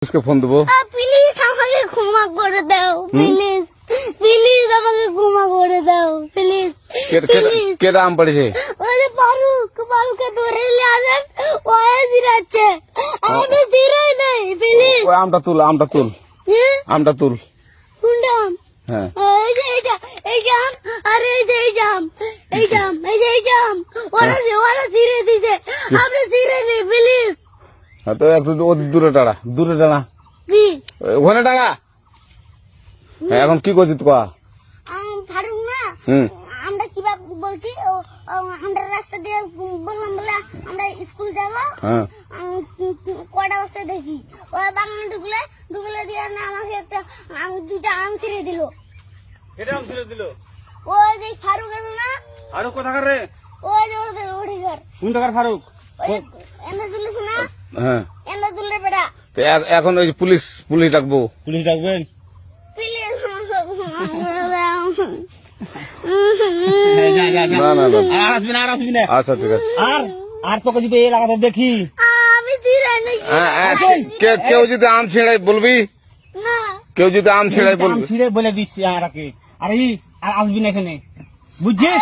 পুলিশকে ফোন দেবো। প্লিজ আমাকে ক্ষমা করে দাও, প্লিজ প্লিজ আমাকে ক্ষমা করে দাও, প্লিজ প্লিজ। কেটা আম পড়েছে? ওই যে ফারুককে ধরে নিয়ে আসেন, ও জিরাচ্ছে, আমি জিরাই নাই, প্লিজ। ওই আমটা তুল, আমটা তুল, আমটা তুল। কোনটা আম? হ্যাঁ এই যে এই জাম, আর এই যে এই জাম, এই জাম, এই যে এই জাম, ওরা জিরে দিছে, আপনি জিরে নেই, প্লিজ। হ্যাঁ, তো একটু দূরে দাঁড়া, দূরে দাঁড়া, কি ওখানে দাঁড়া। হ্যাঁ, এখন কি করছিস তুই? ফারুক না, হুম আমরা কিভাবে বলছি, আমরা রাস্তা দিয়ে বললাম বলে আমরা স্কুল যাবো, হ্যাঁ কটা বস্তা দেখি ওই বাগানে ঢুকলে দিয়ে না আমাকে একটা দুটা আম ছিঁড়ে দিল। এটা আম ছিঁড়ে দিল? ওই যে ফারুক আছে না, ফারুক কোথাকার রে? ওই যে ওঠে ঘর, কোন টাকার ফারুক? এনে তুলিস না, হ্যাঁ। এনে তুললে বেটা, তো এখন ওই যে পুলিশ ডাকবো। পুলিশ ডাকবেন? প্লিজ না না না, আর আসবি না, আর আসবি না। আচ্ছা ঠিক আছে। আর তোকে যদি এই এলাকাতে দেখি, আমি ছিঁড়াই নাকি কেউ যদি আম ছিঁড়াই বলবি, না, কেউ যদি আম ছিঁড়াই আম বলবি। ছিঁড়ে বলে দিচ্ছি আর আর আসবি না এখানে, বুঝছিস?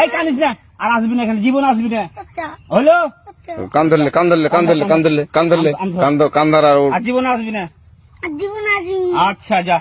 এই কানিস না, আর আসবি না এখানে, জীবন আসবি না, আচ্ছা হলো? আচ্ছা, কান ধরলে কান ধর, কান্দার আর আর জীবন আসবি না। জীবন আসি আচ্ছা যা।